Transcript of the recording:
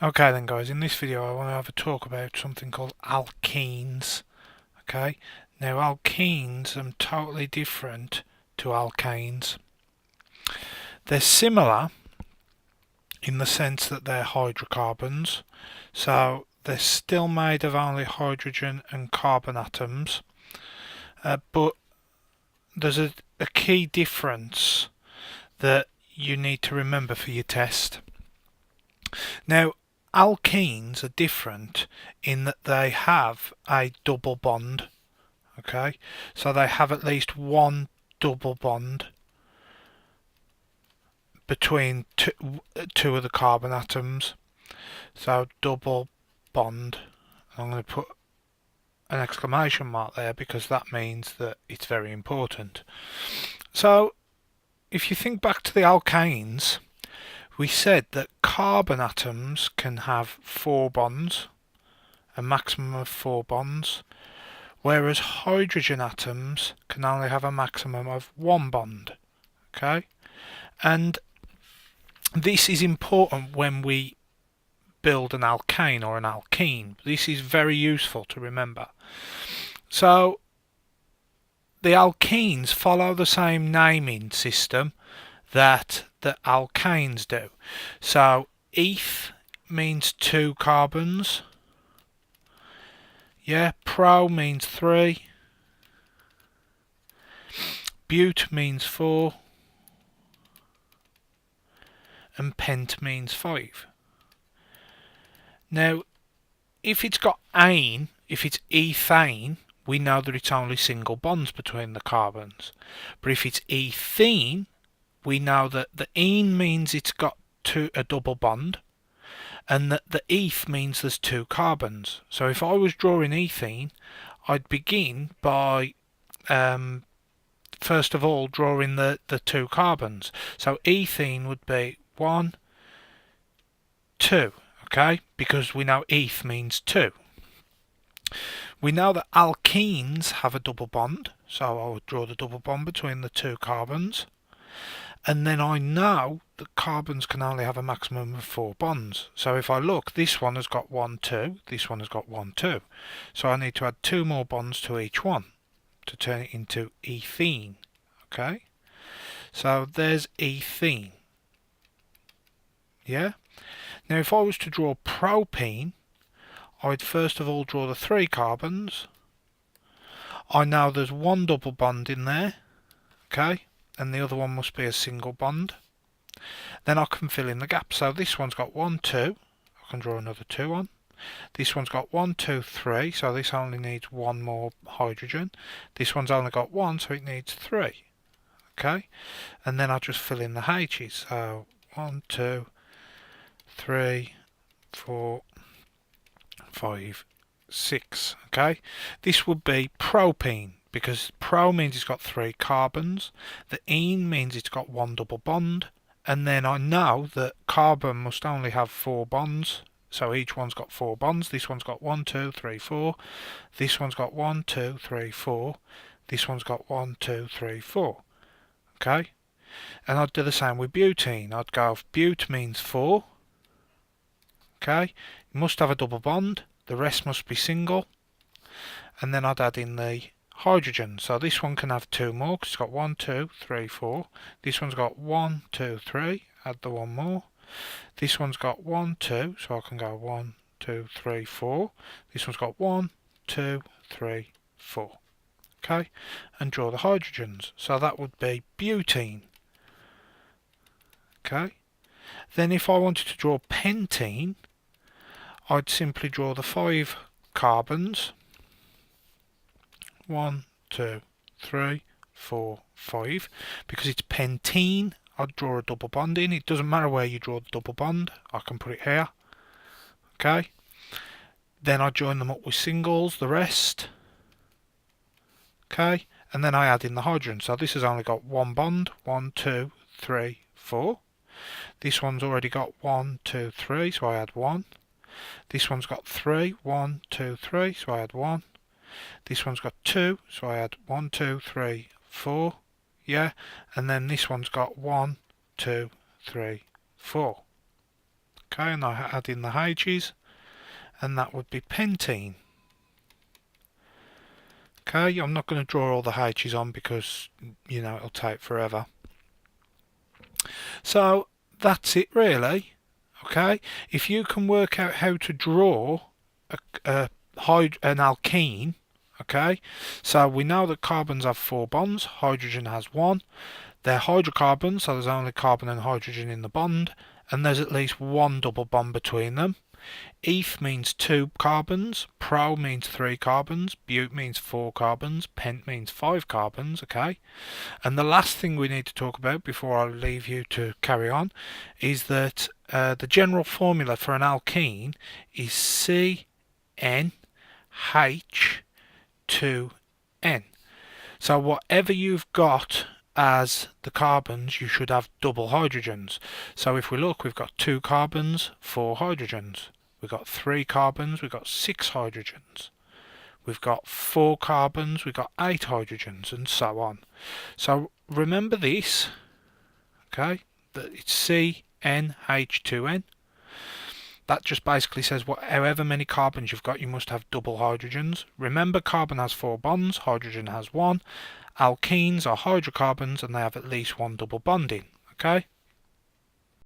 Okay then guys, in this video I want to have a talk about something called alkenes. Okay, now alkenes are totally different to alkanes. They're similar in the sense that they're hydrocarbons, so they're still made of only hydrogen and carbon atoms, but there's a key difference that you need to remember for your test. Now, alkenes are different in that they have a double bond. Okay, so they have at least one double bond between two of the carbon atoms. So double bond. I'm going to put an exclamation mark there because that means that it's very important. So if you think back to the alkanes, we said that carbon atoms can have 4 bonds, a maximum of 4 bonds, whereas hydrogen atoms can only have a maximum of 1 bond. Okay, and this is important when we build an alkane or an alkene. This is very useful to remember. So the alkenes follow the same naming system that the alkanes do. So eth means 2 carbons. Yeah, pro means 3. Bute means 4. And pent means 5. Now, if it's got ane, if it's ethane, we know that it's only single bonds between the carbons. But if it's ethene, we know that the ene means it's got a double bond, and that the eth means there's 2 carbons. So if I was drawing ethene, I'd begin by first of all drawing the 2 carbons. So ethene would be 1, 2. Okay, because we know eth means 2. We know that alkenes have a double bond, so I would draw the double bond between the 2 carbons. And then I know that carbons can only have a maximum of 4 bonds. So if I look, this one has got 1, 2, this one has got 1, 2. So I need to add 2 more bonds to each one to turn it into ethene. Okay, so there's ethene. Yeah. Now if I was to draw propene, I'd first of all draw the 3 carbons. I know there's 1 double bond in there, okay, and the other one must be a single bond. Then I can fill in the gap. So this one's got 1, 2. I can draw another 2 on. This one's got 1, 2, 3. So this only needs 1 more hydrogen. This one's only got 1, so it needs 3. Okay, and then I just fill in the H's. So 1, 2, 3, 4, 5, 6. Okay, this would be propene because pro means it's got 3 carbons, the ene means it's got 1 double bond, and then I know that carbon must only have 4 bonds, so each one's got 4 bonds. This one's got 1, 2, 3, 4. This one's got 1, 2, 3, 4. This one's got 1, 2, 3, 4. Okay, and I'd do the same with butene. I'd go bute means 4. Okay, it must have a double bond, the rest must be single, and then I'd add in the hydrogen. So this one can have 2 more because it's got 1, 2, 3, 4. This one's got 1, 2, 3. Add the 1 more. This one's got 1, 2, so I can go 1, 2, 3, 4. This one's got 1, 2, 3, 4. Okay, and draw the hydrogens. So that would be butene. Okay, then if I wanted to draw pentene, I'd simply draw the 5 carbons. 1, 2, 3, 4, 5. Because it's pentene, I'd draw a double bond in. It doesn't matter where you draw the double bond, I can put it here. Okay, then I join them up with singles, the rest. Okay, and then I add in the hydrogen. So this has only got 1 bond. 1, 2, 3, 4. This one's already got 1, 2, 3, so I add 1. This one's got 3, 1, 2, 3, so I add 1. This one's got 2, so I add 1, 2, 3, 4. Yeah, and then this one's got 1, 2, 3, 4. Okay, and I add in the H's, and that would be pentene. Okay, I'm not going to draw all the H's on because, you know, it'll take forever. So that's it really. Okay, if you can work out how to draw an alkene, okay, so we know that carbons have 4 bonds, hydrogen has 1. They're hydrocarbons, so there's only carbon and hydrogen in the bond, and there's at least 1 double bond between them. Eth means 2 carbons, pro means 3 carbons, bute means 4 carbons, pent means 5 carbons, okay? And the last thing we need to talk about before I leave you to carry on is that the general formula for an alkene is CnH2n. So whatever you've got as the carbons, you should have double hydrogens. So if we look, we've got 2 carbons, 4 hydrogens. We've got 3 carbons, we've got 6 hydrogens. We've got 4 carbons, we've got 8 hydrogens, and so on. So remember this, okay, that it's CnH2n. That just basically says however many carbons you've got, you must have double hydrogens. Remember, carbon has 4 bonds, hydrogen has 1. Alkenes are hydrocarbons and they have at least 1 double bonding, okay?